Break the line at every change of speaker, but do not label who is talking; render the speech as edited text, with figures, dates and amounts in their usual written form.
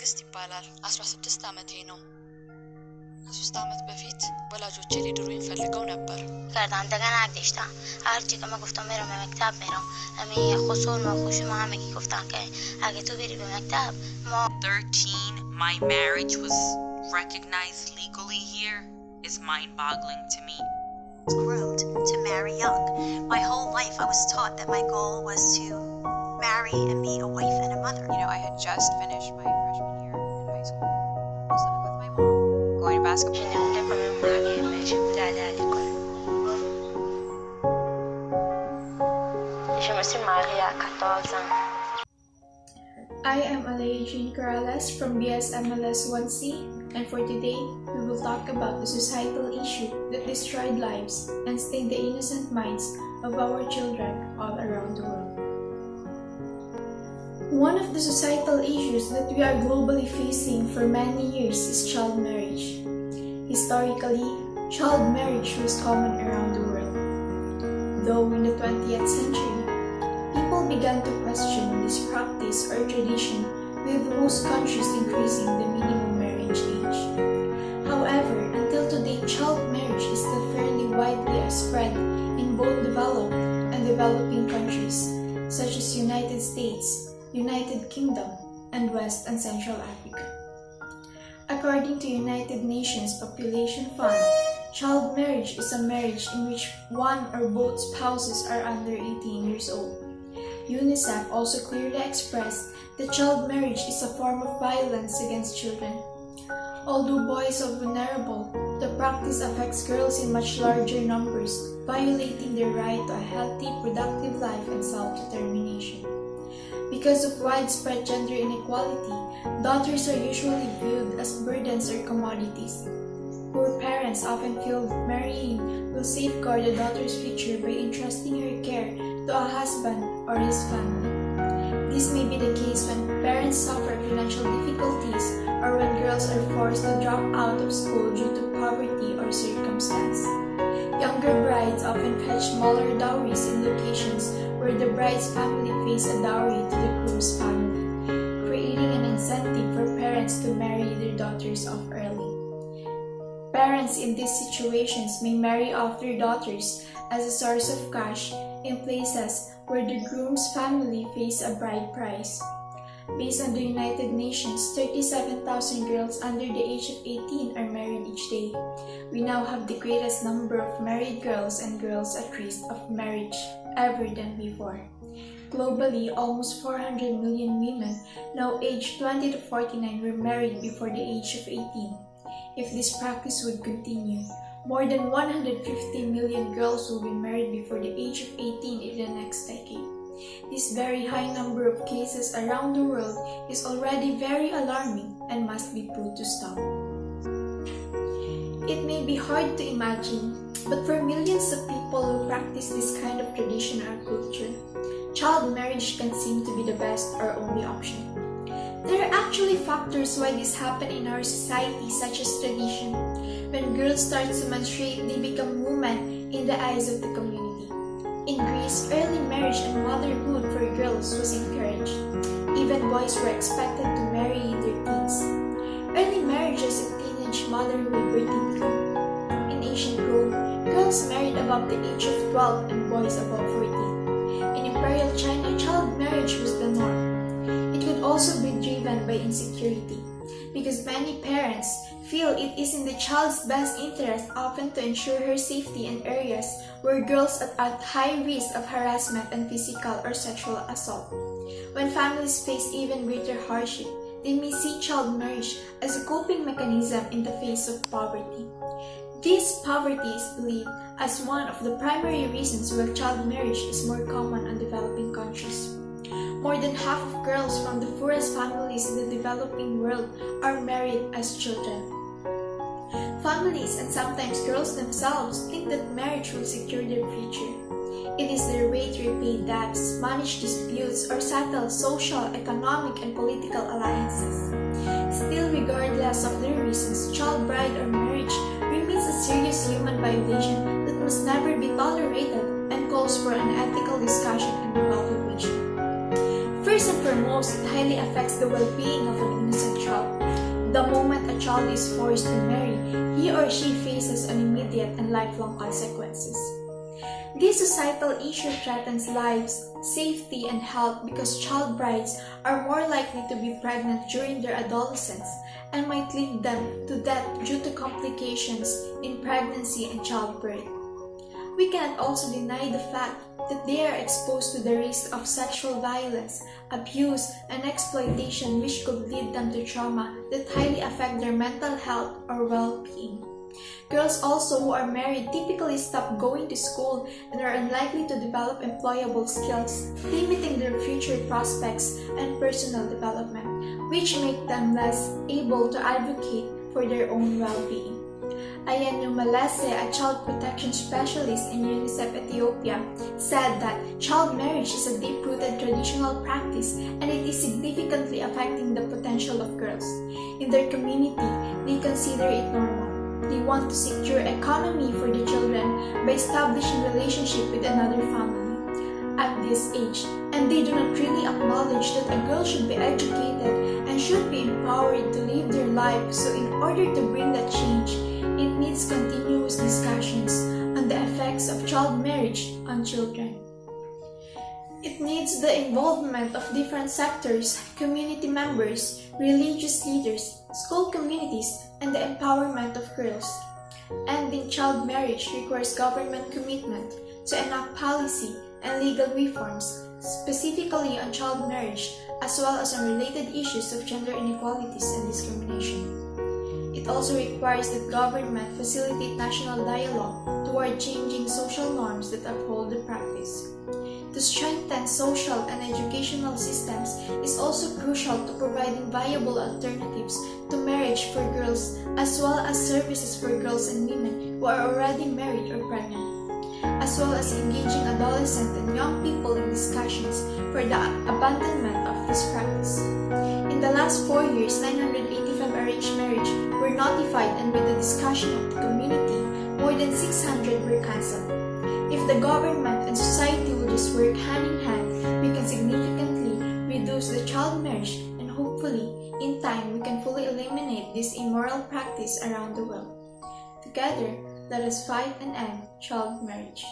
ትዕግስት ይባላል 16 ዓመቴ ነው ከ3 ዓመት በፊት ወላጆቼ ሊድሩኝ ፈልገው ነበር
ከዛን እንደገና አግሽታ አርጂ ከማ ጉፍታ ሜሮ መክታብ ሜሮ አሚ ኹሱን ወኹሽ ማመቂ ጉፍታ አገቱ ቢሪ በመክታብ
13 my marriage was recognized legally here is mind-boggling to me.
Groomed to marry young. My whole life I was taught that my goal was to marry and be a wife and a mother.
You know, I had just finished my freshman year in high school. I was living with my mom, going to basketball.
Je me suis mariée à 14 ans.
I am Aleyah Jayne Corrales from BSMLS 1C, and for today, we will talk about the societal issue that destroyed lives and stained the innocent minds of our children all around the world. One of the societal issues that we are globally facing for many years is child marriage. Historically, child marriage was common around the world. Though in the 20th century, people began to question this practice or tradition, with most countries increasing the minimum marriage age. However, until today, child marriage is still fairly widely spread in both developed and developing countries, such as United States, United Kingdom, and West and Central Africa. According to United Nations Population Fund, child marriage is a marriage in which one or both spouses are under 18 years old. UNICEF also clearly expressed that child marriage is a form of violence against children. Although boys are vulnerable, the practice affects girls in much larger numbers, violating their right to a healthy, productive life and self-determination. Because of widespread gender inequality, daughters are usually viewed as burdens or commodities. Poor parents often feel that marrying will safeguard a daughter's future by entrusting her care to a husband or his family. This may be the case when parents suffer financial difficulties or when girls are forced to drop out of school due to poverty or circumstance. Younger brides often fetch smaller dowries in locations where the bride's family pays a dowry to the groom's family, creating an incentive for parents to marry their daughters off early. Parents in these situations may marry off their daughters as a source of cash in places where the groom's family pays a bride price. Based on the United Nations, 37,000 girls under the age of 18 are married each day. We now have the greatest number of married girls and girls at risk of marriage ever than before. Globally, almost 400 million women now aged 20 to 49 were married before the age of 18. If this practice would continue, more than 150 million girls will be married before the age of 18 in the next decade. This very high number of cases around the world is already very alarming and must be put to stop. It may be hard to imagine, but for millions of people who practice this kind of tradition or culture, child marriage can seem to be the best or only option. There are actually factors why this happens in our society, such as tradition. When girls start to menstruate, they become women in the eyes of the community. In Greece, early marriage and motherhood for girls was encouraged. Even boys were expected to marry in their teens. Early marriages and teenage motherhood were typical. In ancient Rome, girls married above the age of 12 and boys above 14. In Imperial China, child marriage was the norm. It could also be driven by insecurity, because many parents feel it is in the child's best interest often to ensure her safety in areas where girls are at high risk of harassment and physical or sexual assault. When families face even greater hardship, they may see child marriage as a coping mechanism in the face of poverty. This poverty is believed as one of the primary reasons why child marriage is more common in developing countries. More than half of girls from the poorest families in the developing world are married as children. Families and sometimes girls themselves think that marriage will secure their future. It is their way to repay debts, manage disputes, or settle social, economic, and political alliances. Still, regardless of their reasons, child bride or marriage remains a serious human violation that must never be tolerated and calls for an ethical discussion and evaluation. First and foremost, it highly affects the well-being of an innocent child. child. The moment a child is forced to marry, he or she faces an immediate and lifelong consequences. This societal issue threatens lives, safety, and health because child brides are more likely to be pregnant during their adolescence and might lead them to death due to complications in pregnancy and childbirth. We cannot also deny the fact that they are exposed to the risk of sexual violence, abuse, and exploitation which could lead them to trauma that highly affect their mental health or well-being. Girls also who are married typically stop going to school and are unlikely to develop employable skills, limiting their future prospects and personal development, which make them less able to advocate for their own well-being. Ayan Malese, a child protection specialist in UNICEF Ethiopia, said that child marriage is a deep-rooted traditional practice and it is significantly affecting the potential of girls. In their community, they consider it normal. They want to secure economy for the children by establishing relationship with another family at this age, and they do not really acknowledge that a girl should be educated and should be empowered to live their life. So in order to bring that change, it needs continuous discussions on the effects of child marriage on children. It needs the involvement of different sectors, community members, religious leaders, school communities, and the empowerment of girls. Ending child marriage requires government commitment to enact policy and legal reforms, specifically on child marriage, as well as on related issues of gender inequalities and discrimination. It also requires that government facilitate national dialogue toward changing social norms that uphold the practice. To strengthen social and educational systems is also crucial to providing viable alternatives to marriage for girls, as well as services for girls and women who are already married or pregnant, as well as engaging adolescent and young people in discussions for the abandonment of this practice. In the last 4 years, 985 arranged marriage were notified, and with the discussion of the community, more than 600 were cancelled. If the government and society will just work hand in hand, we can significantly reduce the child marriage, and hopefully, in time, we can fully eliminate this immoral practice around the world. Together, let us fight and end child marriage.